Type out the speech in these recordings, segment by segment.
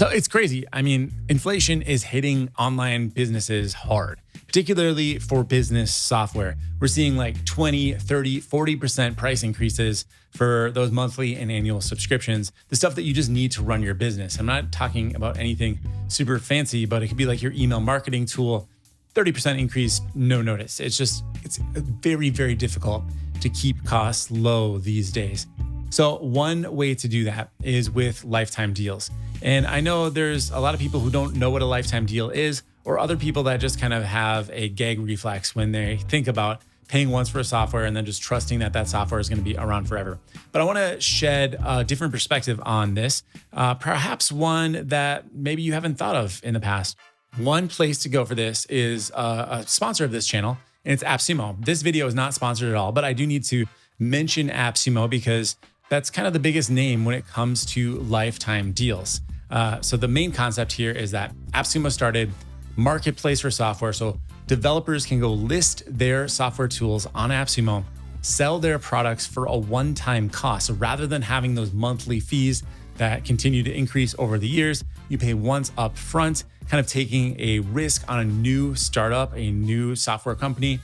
So it's crazy. I mean, inflation is hitting online businesses hard, particularly for business software. We're seeing like 20, 30, 40% price increases for those monthly and annual subscriptions, the stuff that you just need to run your business. I'm not talking about anything super fancy, but it could be like your email marketing tool, 30% increase, no notice. It's very, very difficult to keep costs low these days. So one way to do that is with lifetime deals. And I know there's a lot of people who don't know what a lifetime deal is, or other people that just kind of have a gag reflex when they think about paying once for a software and then just trusting that that software is going to be around forever. But I want to shed a different perspective on this, perhaps one that maybe you haven't thought of in the past. One place to go for this is a sponsor of this channel, and it's AppSumo. This video is not sponsored at all, but I do need to mention AppSumo because that's kind of the biggest name when it comes to lifetime deals. So the main concept here is that AppSumo started marketplace for software. So developers can go list their software tools on AppSumo, sell their products for a one-time cost. So rather than having those monthly fees that continue to increase over the years, you pay once up front, kind of taking a risk on a new startup, a new software company,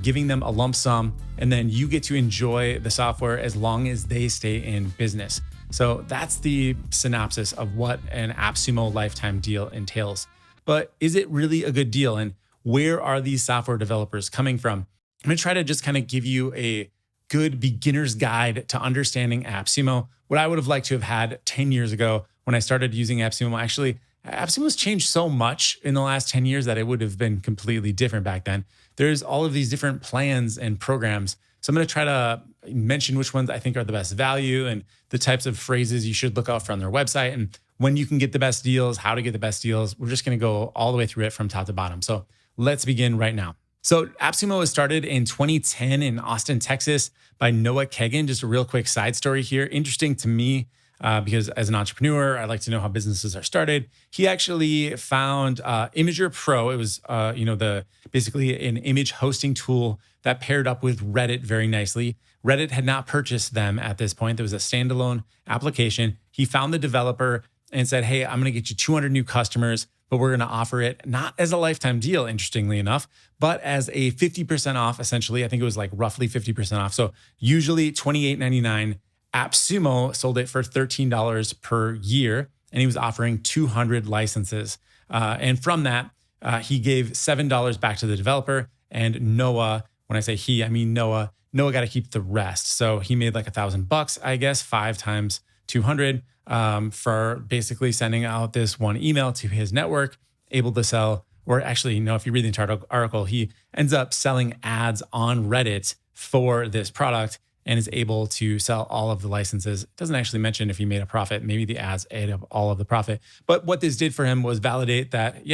giving them a lump sum, and then you get to enjoy the software as long as they stay in business. So that's the synopsis of what an AppSumo lifetime deal entails. But is it really a good deal? And where are these software developers coming from? I'm gonna try to just kind of give you a good beginner's guide to understanding AppSumo. What I would have liked to have had 10 years ago when I started using AppSumo. Actually, AppSumo's changed so much in the last 10 years that it would have been completely different back then. There's all of these different plans and programs. So I'm going to try to mention which ones I think are the best value and the types of phrases you should look out for on their website and when you can get the best deals, how to get the best deals. We're just going to go all the way through it from top to bottom. So let's begin right now. So AppSumo was started in 2010 in Austin, Texas by Noah Kagan. Just a real quick side story here. Interesting to me because as an entrepreneur, I like to know how businesses are started. He actually found Imager Pro. It was basically an image hosting tool that paired up with Reddit very nicely. Reddit had not purchased them at this point. There was a standalone application. He found the developer and said, hey, I'm going to get you 200 new customers, but we're going to offer it not as a lifetime deal, interestingly enough, but as a 50% off, essentially. I think it was like roughly 50% off. So usually $28.99. AppSumo sold it for $13 per year, and he was offering 200 licenses. And from that, he gave $7 back to the developer. And Noah, when I say he, I mean Noah got to keep the rest. So he made like $1,000, I guess, 5 times 200 for basically sending out this one email to his network, able to sell, or actually, if you read the entire article, he ends up selling ads on Reddit for this product and is able to sell all of the licenses. It doesn't actually mention if he made a profit. Maybe the ads ate up all of the profit. But what this did for him was validate that,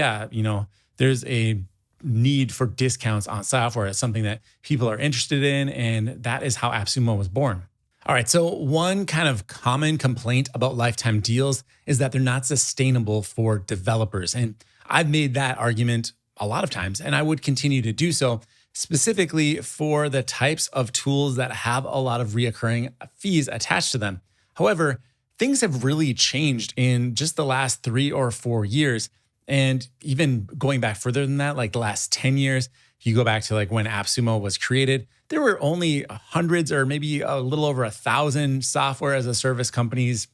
there's a need for discounts on software. It's something that people are interested in, and that is how AppSumo was born. All right, so one kind of common complaint about lifetime deals is that they're not sustainable for developers. And I've made that argument a lot of times, and I would continue to do so, specifically for the types of tools that have a lot of reoccurring fees attached to them. However, things have really changed in just the last 3 or 4 years. And even going back further than that, like the last 10 years, if you go back to like when AppSumo was created, there were only hundreds or maybe a little over 1,000 software as a service companies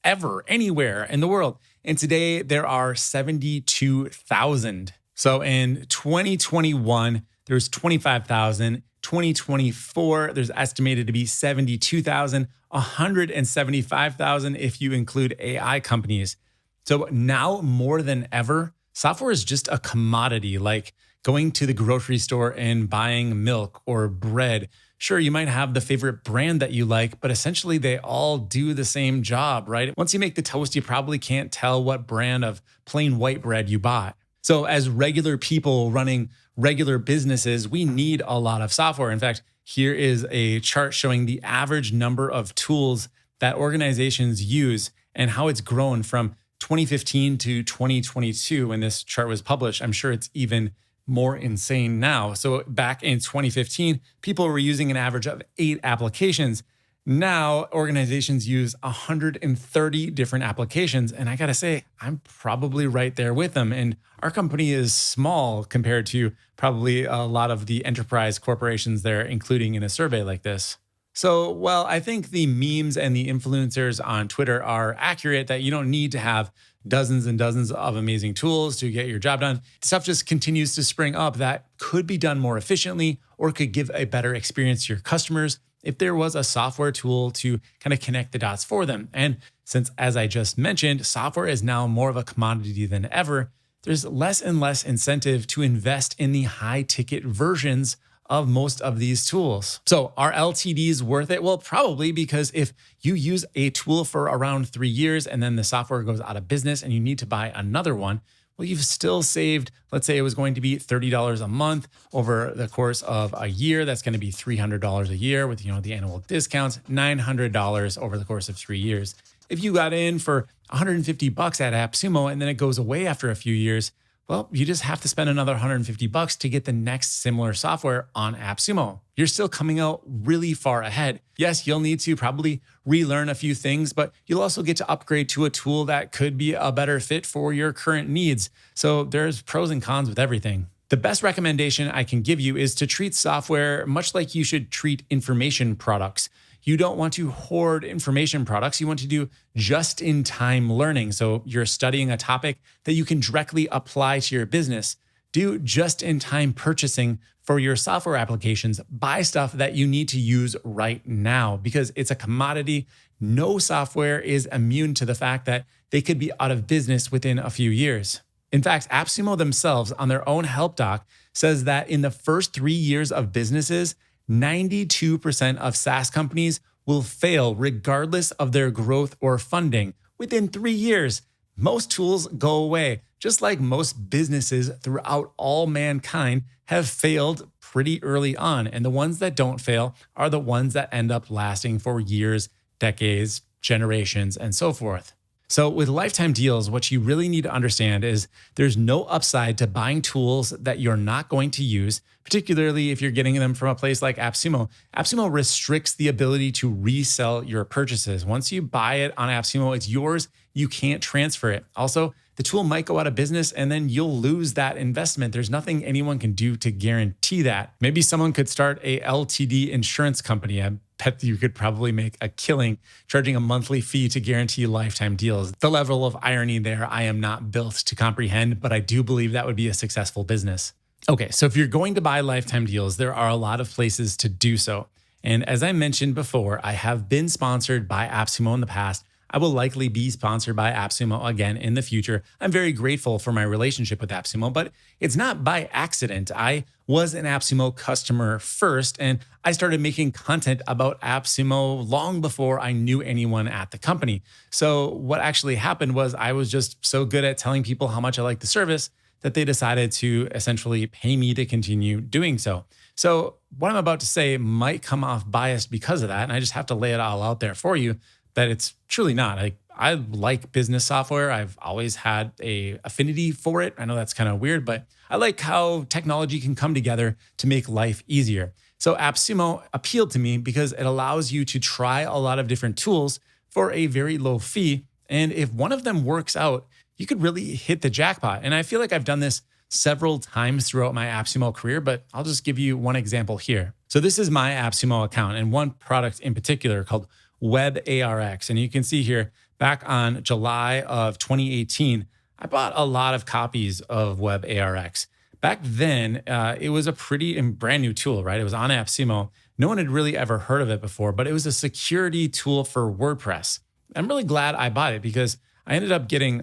ever, anywhere in the world. And today there are 72,000. So in 2021, there's 25,000. 2024, there's estimated to be 72,000, 175,000 if you include AI companies. So now more than ever, software is just a commodity, like going to the grocery store and buying milk or bread. Sure, you might have the favorite brand that you like, but essentially they all do the same job, right? Once you make the toast, you probably can't tell what brand of plain white bread you bought. So as regular people running regular businesses, we need a lot of software. In fact, here is a chart showing the average number of tools that organizations use and how it's grown from 2015 to 2022 when this chart was published. I'm sure it's even more insane now. So back in 2015, people were using an average of 8 applications. Now, organizations use 130 different applications. And I got to say, I'm probably right there with them. And our company is small compared to probably a lot of the enterprise corporations they're including in a survey like this. So, well, I think the memes and the influencers on Twitter are accurate that you don't need to have dozens and dozens of amazing tools to get your job done. Stuff just continues to spring up that could be done more efficiently or could give a better experience to your customers if there was a software tool to kind of connect the dots for them. And since, as I just mentioned, software is now more of a commodity than ever, there's less and less incentive to invest in the high ticket versions of most of these tools. So are LTDs worth it? Well, probably, because if you use a tool for around 3 years and then the software goes out of business and you need to buy another one, well, you've still saved, let's say it was going to be $30 a month over the course of a year. That's going to be $300 a year with, the annual discounts, $900 over the course of 3 years. If you got in for $150 at AppSumo and then it goes away after a few years, well, you just have to spend another $150 to get the next similar software on AppSumo. You're still coming out really far ahead. Yes, you'll need to probably relearn a few things, but you'll also get to upgrade to a tool that could be a better fit for your current needs. So there's pros and cons with everything. The best recommendation I can give you is to treat software much like you should treat information products. You don't want to hoard information products. You want to do just-in-time learning. So you're studying a topic that you can directly apply to your business. Do just-in-time purchasing for your software applications. Buy stuff that you need to use right now because it's a commodity. No software is immune to the fact that they could be out of business within a few years. In fact, AppSumo themselves on their own help doc says that in the first 3 years of businesses, 92% of SaaS companies will fail regardless of their growth or funding. Within 3 years, most tools go away, just like most businesses throughout all mankind have failed pretty early on. And the ones that don't fail are the ones that end up lasting for years, decades, generations, and so forth. So with lifetime deals, what you really need to understand is there's no upside to buying tools that you're not going to use, particularly if you're getting them from a place like AppSumo. AppSumo restricts the ability to resell your purchases. Once you buy it on AppSumo, it's yours. You can't transfer it. Also, the tool might go out of business and then you'll lose that investment. There's nothing anyone can do to guarantee that. Maybe someone could start a LTD insurance company. I bet you could probably make a killing charging a monthly fee to guarantee lifetime deals. The level of irony there, I am not built to comprehend, but I do believe that would be a successful business. Okay, so if you're going to buy lifetime deals, there are a lot of places to do so. And as I mentioned before, I have been sponsored by AppSumo in the past. I will likely be sponsored by AppSumo again in the future. I'm very grateful for my relationship with AppSumo, but it's not by accident. I was an AppSumo customer first, and I started making content about AppSumo long before I knew anyone at the company. So what actually happened was I was just so good at telling people how much I liked the service that they decided to essentially pay me to continue doing so. So what I'm about to say might come off biased because of that, and I just have to lay it all out there for you that it's truly not. I like business software. I've always had a affinity for it. I know that's kind of weird, but I like how technology can come together to make life easier. So AppSumo appealed to me because it allows you to try a lot of different tools for a very low fee. And if one of them works out, you could really hit the jackpot. And I feel like I've done this several times throughout my AppSumo career, but I'll just give you one example here. So this is my AppSumo account and one product in particular called WebARX. And you can see here, back on July of 2018, I bought a lot of copies of WebARX. Back then, it was a pretty brand new tool, right? It was on AppSumo. No one had really ever heard of it before, but it was a security tool for WordPress. I'm really glad I bought it because I ended up getting,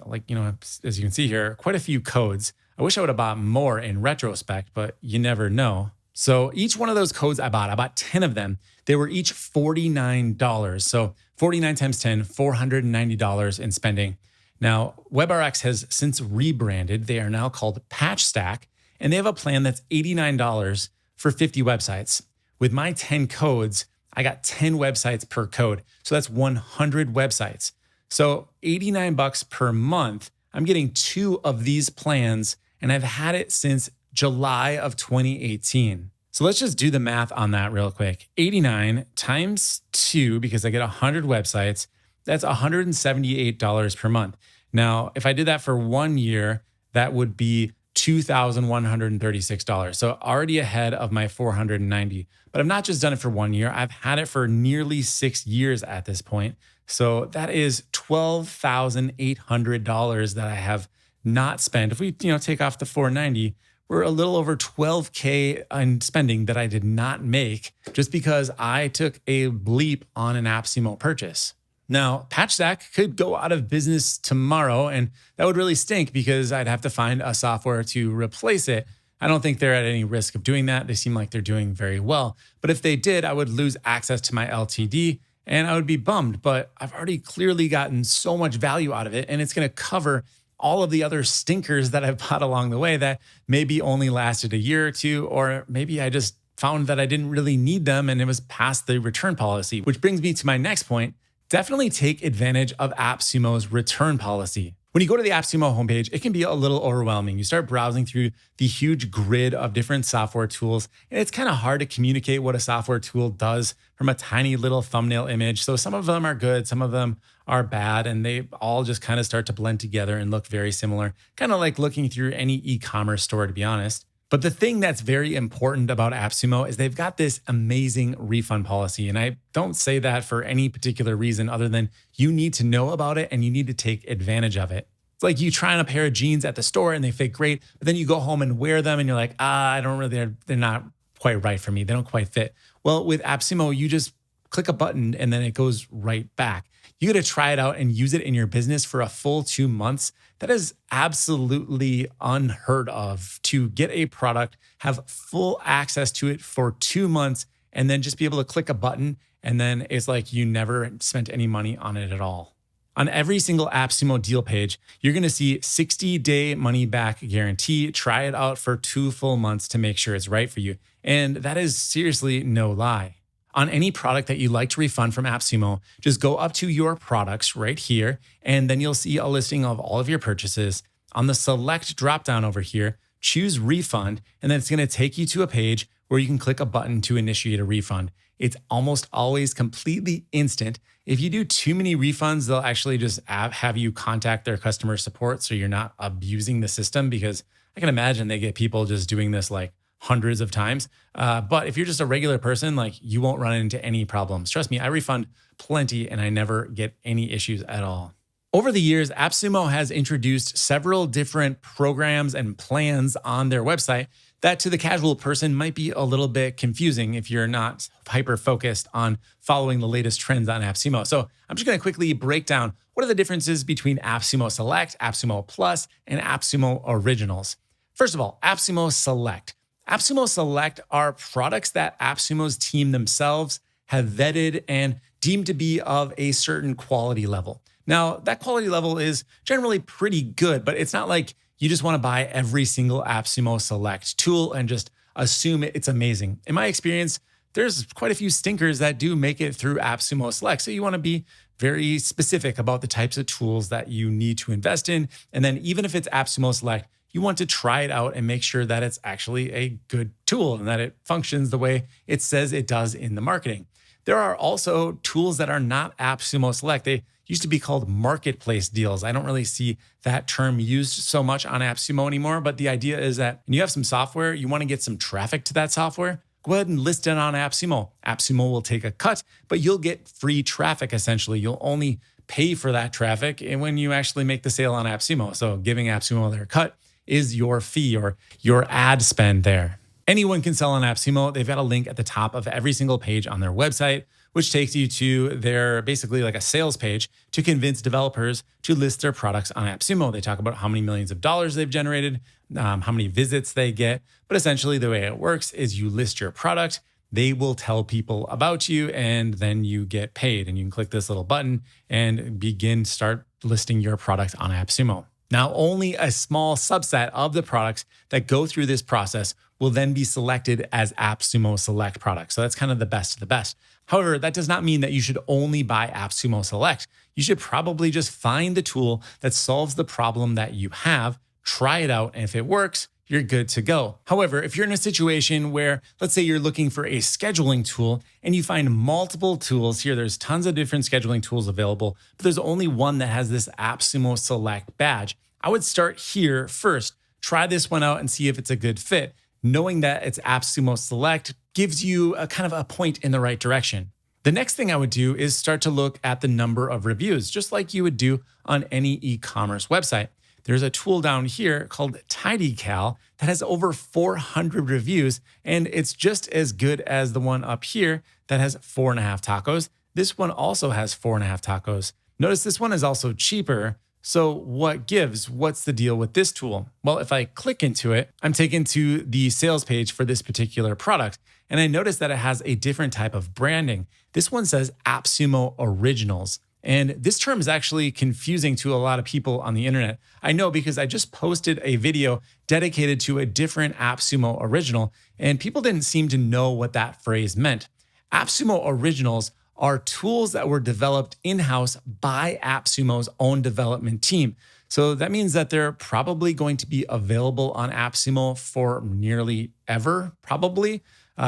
as you can see here, quite a few codes. I wish I would have bought more in retrospect, but you never know. So each one of those codes I bought 10 of them. They were each $49. So 49 times 10, $490 in spending. Now, WebRx has since rebranded. They are now called PatchStack, and they have a plan that's $89 for 50 websites. With my 10 codes, I got 10 websites per code. So that's 100 websites. So $89 per month. I'm getting 2 of these plans, and I've had it since July of 2018. So let's just do the math on that real quick. 89 times 2, because I get 100 websites, that's $178 per month. Now, if I did that for 1 year, that would be $2,136. So already ahead of my 490. But I've not just done it for 1 year. I've had it for nearly 6 years at this point. So that is $12,800 that I have not spent. If we, take off the 490, we're a little over 12K in spending that I did not make just because I took a bleep on an AppSumo purchase. Now, PatchStack could go out of business tomorrow, and that would really stink because I'd have to find a software to replace it. I don't think they're at any risk of doing that. They seem like they're doing very well. But if they did, I would lose access to my LTD and I would be bummed. But I've already clearly gotten so much value out of it, and it's going to cover all of the other stinkers that I've bought along the way that maybe only lasted a year or two, or maybe I just found that I didn't really need them and it was past the return policy, which brings me to my next point. Definitely take advantage of AppSumo's return policy. When you go to the AppSumo homepage, it can be a little overwhelming. You start browsing through the huge grid of different software tools, and it's kind of hard to communicate what a software tool does from a tiny little thumbnail image. So some of them are good, some of them are bad, and they all just kind of start to blend together and look very similar, kind of like looking through any e-commerce store, to be honest. But the thing that's very important about AppSumo is they've got this amazing refund policy. And I don't say that for any particular reason other than you need to know about it and you need to take advantage of it. It's like you try on a pair of jeans at the store and they fit great, but then you go home and wear them and you're like, they're not quite right for me. They don't quite fit. Well, with AppSumo, you just click a button and then it goes right back. You got to try it out and use it in your business for a full 2 months. That is absolutely unheard of, to get a product, have full access to it for 2 months, and then just be able to click a button. And then it's like you never spent any money on it at all. On every single AppSumo deal page, you're going to see 60-day money back guarantee. Try it out for 2 full months to make sure it's right for you. And that is seriously no lie. On any product that you like to refund from AppSumo, just go up to your products right here, and then you'll see a listing of all of your purchases. On the Select dropdown over here, choose Refund, and then it's going to take you to a page where you can click a button to initiate a refund. It's almost always completely instant. If you do too many refunds, they'll actually just have you contact their customer support so you're not abusing the system, because I can imagine they get people just doing this like hundreds of times. But if you're just a regular person, like, you won't run into any problems. Trust me, I refund plenty and I never get any issues at all. Over the years, AppSumo has introduced several different programs and plans on their website that to the casual person might be a little bit confusing if you're not hyper focused on following the latest trends on AppSumo. So I'm just going to quickly break down what are the differences between AppSumo Select, AppSumo Plus, and AppSumo Originals. First of all, AppSumo Select. AppSumo Select are products that AppSumo's team themselves have vetted and deemed to be of a certain quality level. Now, that quality level is generally pretty good, but it's not like you just want to buy every single AppSumo Select tool and just assume it's amazing. In my experience, there's quite a few stinkers that do make it through AppSumo Select. So you want to be very specific about the types of tools that you need to invest in. And then even if it's AppSumo Select, you want to try it out and make sure that it's actually a good tool and that it functions the way it says it does in the marketing. There are also tools that are not AppSumo Select. They used to be called marketplace deals. I don't really see that term used so much on AppSumo anymore, but the idea is that when you have some software, you want to get some traffic to that software, go ahead and list it on AppSumo. AppSumo will take a cut, but you'll get free traffic essentially. You'll only pay for that traffic and when you actually make the sale on AppSumo. So giving AppSumo their cut is your fee or your ad spend there. Anyone can sell on AppSumo. They've got a link at the top of every single page on their website, which takes you to their basically like a sales page to convince developers to list their products on AppSumo. They talk about how many millions of dollars they've generated, how many visits they get. But essentially the way it works is you list your product, they will tell people about you, and then you get paid. And you can click this little button and start listing your product on AppSumo. Now, only a small subset of the products that go through this process will then be selected as AppSumo Select products. So that's kind of the best of the best. However, that does not mean that you should only buy AppSumo Select. You should probably just find the tool that solves the problem that you have, try it out, and if it works, you're good to go. However, if you're in a situation where, let's say you're looking for a scheduling tool and you find multiple tools here, there's tons of different scheduling tools available, but there's only one that has this AppSumo Select badge. I would start here first, try this one out and see if it's a good fit. Knowing that it's AppSumo Select gives you a kind of a point in the right direction. The next thing I would do is start to look at the number of reviews, just like you would do on any e-commerce website. There's a tool down here called TidyCal that has over 400 reviews, and it's just as good as the one up here that has 4.5 tacos. This one also has 4.5 tacos. Notice this one is also cheaper. So what gives? What's the deal with this tool? Well, if I click into it, I'm taken to the sales page for this particular product, and I notice that it has a different type of branding. This one says AppSumo Originals. And this term is actually confusing to a lot of people on the internet. I know because I just posted a video dedicated to a different AppSumo original, and people didn't seem to know what that phrase meant. AppSumo Originals are tools that were developed in-house by AppSumo's own development team. So that means that they're probably going to be available on AppSumo for nearly ever, probably.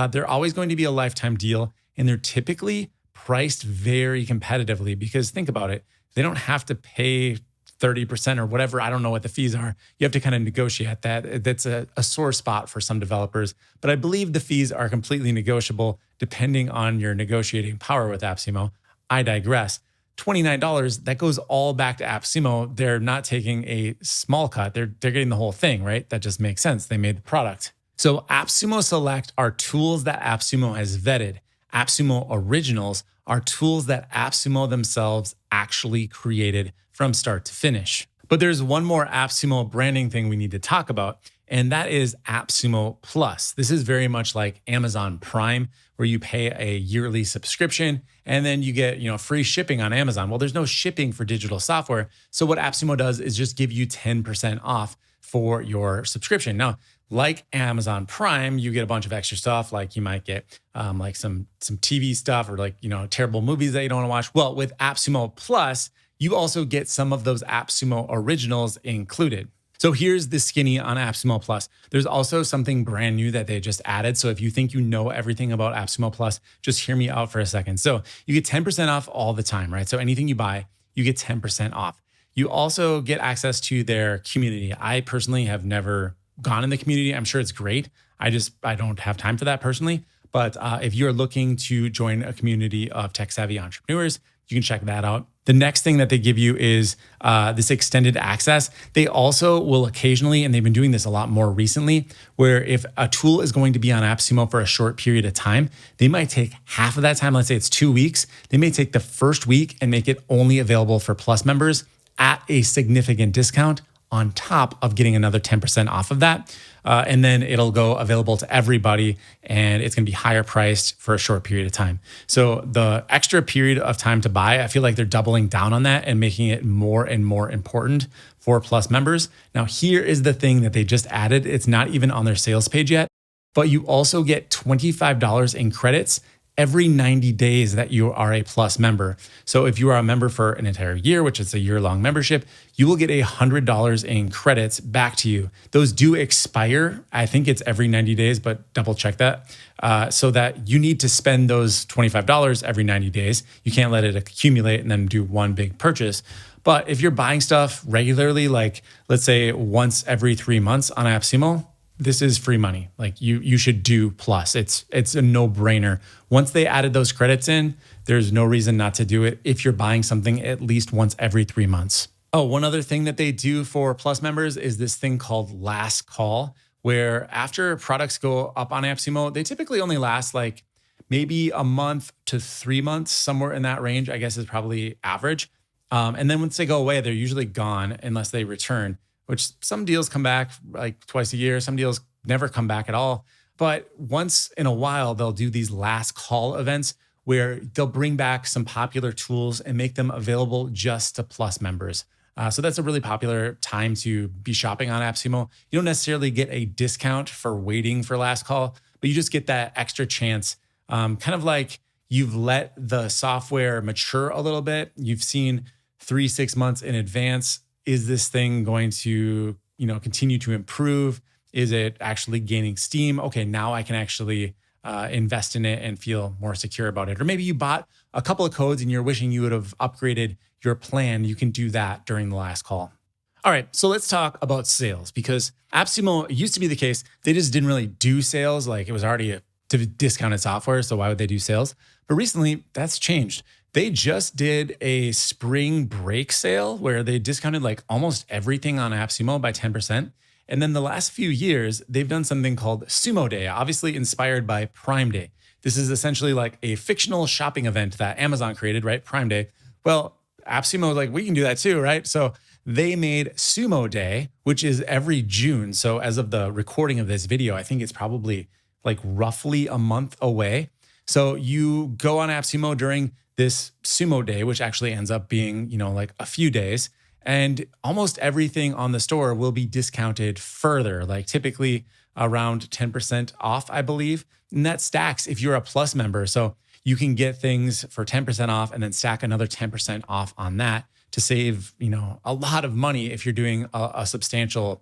They're always going to be a lifetime deal, and they're typically priced very competitively because think about it, they don't have to pay 30% or whatever. I don't know what the fees are. You have to kind of negotiate that. That's a sore spot for some developers, but I believe the fees are completely negotiable depending on your negotiating power with AppSumo. I digress. $29, that goes all back to AppSumo. They're not taking a small cut. They're getting the whole thing, right? That just makes sense. They made the product. So AppSumo Select are tools that AppSumo has vetted. AppSumo Originals are tools that AppSumo themselves actually created from start to finish. But there's one more AppSumo branding thing we need to talk about, and that is AppSumo Plus. This is very much like Amazon Prime, where you pay a yearly subscription and then you get, free shipping on Amazon. Well, there's no shipping for digital software. So what AppSumo does is just give you 10% off for your subscription. Now, like Amazon Prime, you get a bunch of extra stuff, like you might get like some TV stuff or terrible movies that you don't want to watch. Well, with AppSumo Plus, you also get some of those AppSumo Originals included. So here's the skinny on AppSumo Plus. There's also something brand new that they just added. So if you think you know everything about AppSumo Plus, just hear me out for a second. So you get 10% off all the time, right? So anything you buy, you get 10% off. You also get access to their community. I personally have never gone in the community. I'm sure it's great. I don't have time for that personally. But if you're looking to join a community of tech savvy entrepreneurs, you can check that out. The next thing that they give you is this extended access. They also will occasionally, and they've been doing this a lot more recently, where if a tool is going to be on AppSumo for a short period of time, they might take half of that time. Let's say it's 2 weeks. They may take the first week and make it only available for Plus members at a significant discount on top of getting another 10% off of that. And then it'll go available to everybody and it's going to be higher priced for a short period of time. So the extra period of time to buy, I feel like they're doubling down on that and making it more and more important for Plus members. Now, here is the thing that they just added. It's not even on their sales page yet, but you also get $25 in credits every 90 days that you are a Plus member. So if you are a member for an entire year, which is a year-long membership, you will get $100 in credits back to you. Those do expire. I think it's every 90 days, but double check that. So that you need to spend those $25 every 90 days. You can't let it accumulate and then do one big purchase. But if you're buying stuff regularly, like let's say once every 3 months on AppSumo, this is free money. Like you should do Plus. It's a no-brainer. Once they added those credits in, there's no reason not to do it if you're buying something at least once every 3 months. Oh, one other thing that they do for Plus members is this thing called last call, where after products go up on AppSumo, they typically only last like maybe a month to 3 months, somewhere in that range, I guess is probably average. And then once they go away, they're usually gone unless they return, which some deals come back like twice a year. Some deals never come back at all. But once in a while, they'll do these last call events where they'll bring back some popular tools and make them available just to Plus members. So that's a really popular time to be shopping on AppSumo. You don't necessarily get a discount for waiting for last call, but you just get that extra chance. Kind of like you've let the software mature a little bit. You've seen 3-6 months in advance. Is this thing going to, continue to improve? Is it actually gaining steam? Okay, now I can actually invest in it and feel more secure about it. Or maybe you bought a couple of codes and you're wishing you would have upgraded your plan. You can do that during the last call. All right, so let's talk about sales, because AppSumo, it used to be the case, they just didn't really do sales. Like, it was already a discounted software, so why would they do sales? But recently, that's changed. They just did a spring break sale where they discounted like almost everything on AppSumo by 10%. And then the last few years, they've done something called Sumo Day, obviously inspired by Prime Day. This is essentially like a fictional shopping event that Amazon created, right? Prime Day. Well, AppSumo was like, we can do that too, right? So they made Sumo Day, which is every June. So as of the recording of this video, I think it's probably like roughly a month away. So you go on AppSumo during this Sumo Day, which actually ends up being, like a few days, and almost everything on the store will be discounted further, like typically around 10% off, I believe. And that stacks if you're a Plus member. So you can get things for 10% off and then stack another 10% off on that to save, a lot of money if you're doing a substantial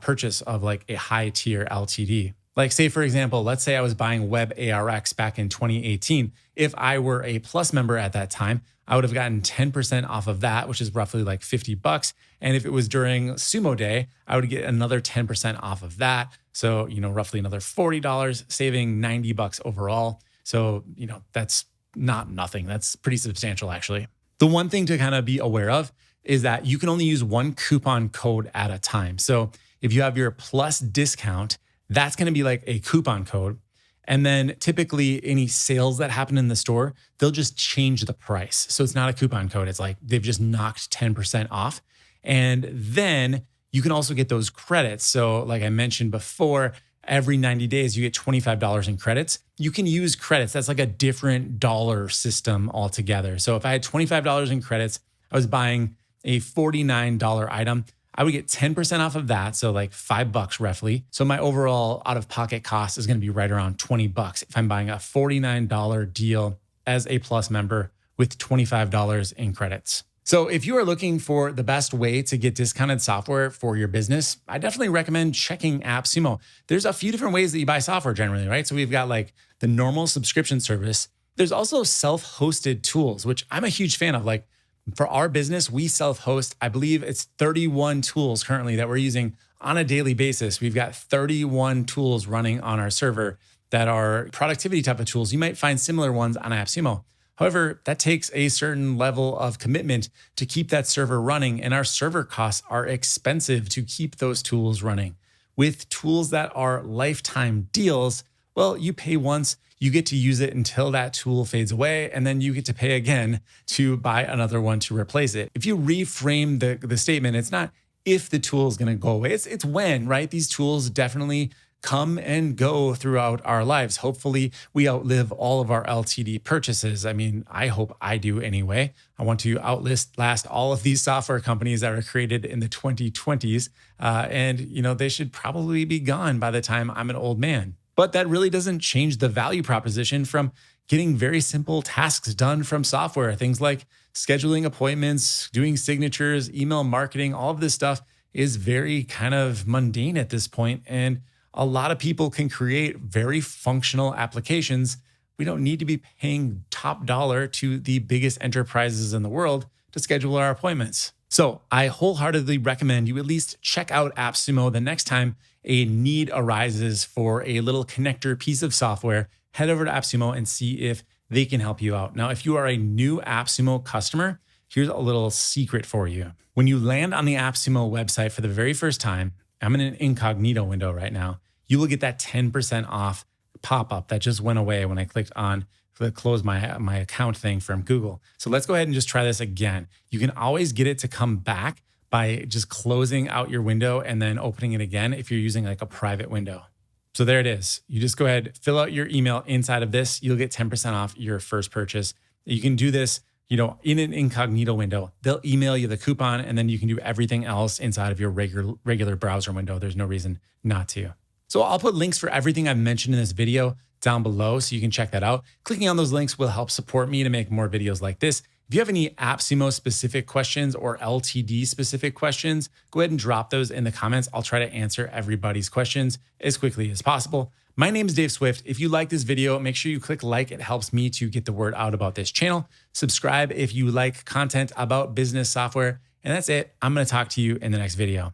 purchase of like a high tier LTD. Like, say, for example, let's say I was buying WebARX back in 2018. If I were a Plus member at that time, I would have gotten 10% off of that, which is roughly like $50. And if it was during Sumo Day, I would get another 10% off of that. So, roughly another $40, saving $90 overall. So, that's not nothing. That's pretty substantial, actually. The one thing to kind of be aware of is that you can only use one coupon code at a time. So if you have your Plus discount, that's going to be like a coupon code. And then typically any sales that happen in the store, they'll just change the price. So it's not a coupon code. It's like they've just knocked 10% off. And then you can also get those credits. So like I mentioned before, every 90 days, you get $25 in credits. You can use credits. That's like a different dollar system altogether. So if I had $25 in credits, I was buying a $49 item, I would get 10% off of that. So like $5 roughly. So my overall out-of-pocket cost is going to be right around $20 if I'm buying a $49 deal as a Plus member with $25 in credits. So if you are looking for the best way to get discounted software for your business, I definitely recommend checking AppSumo. There's a few different ways that you buy software generally, right? So we've got like the normal subscription service. There's also self-hosted tools, which I'm a huge fan of. Like, for our business, we self-host, I believe it's 31 tools currently that we're using on a daily basis. We've got 31 tools running on our server that are productivity type of tools. You might find similar ones on AppSumo. However, that takes a certain level of commitment to keep that server running, and our server costs are expensive to keep those tools running. With tools that are lifetime deals, well, you pay once, you get to use it until that tool fades away, and then you get to pay again to buy another one to replace it. If you reframe the statement, it's not if the tool is going to go away, it's when, right? These tools definitely come and go throughout our lives. Hopefully, we outlive all of our LTD purchases. I mean, I hope I do anyway. I want to outlast all of these software companies that were created in the 2020s. And they should probably be gone by the time I'm an old man. But that really doesn't change the value proposition from getting very simple tasks done from software. Things like scheduling appointments, doing signatures, email marketing, all of this stuff is very kind of mundane at this point. And a lot of people can create very functional applications. We don't need to be paying top dollar to the biggest enterprises in the world to schedule our appointments. So I wholeheartedly recommend you at least check out AppSumo the next time a need arises for a little connector piece of software. Head over to AppSumo and see if they can help you out. Now, if you are a new AppSumo customer, here's a little secret for you. When you land on the AppSumo website for the very first time, I'm in an incognito window right now, you will get that 10% off pop-up that just went away when I clicked on the close my account thing from Google. So let's go ahead and just try this again. You can always get it to come back by just closing out your window and then opening it again if you're using like a private window. So there it is. You just go ahead, fill out your email inside of this. You'll get 10% off your first purchase. You can do this, in an incognito window. They'll email you the coupon, and then you can do everything else inside of your regular browser window. There's no reason not to. So I'll put links for everything I've mentioned in this video down below so you can check that out. Clicking on those links will help support me to make more videos like this. If you have any AppSumo specific questions or LTD specific questions, go ahead and drop those in the comments. I'll try to answer everybody's questions as quickly as possible. My name is Dave Swift. If you like this video, make sure you click like. It helps me to get the word out about this channel. Subscribe if you like content about business software. And that's it. I'm going to talk to you in the next video.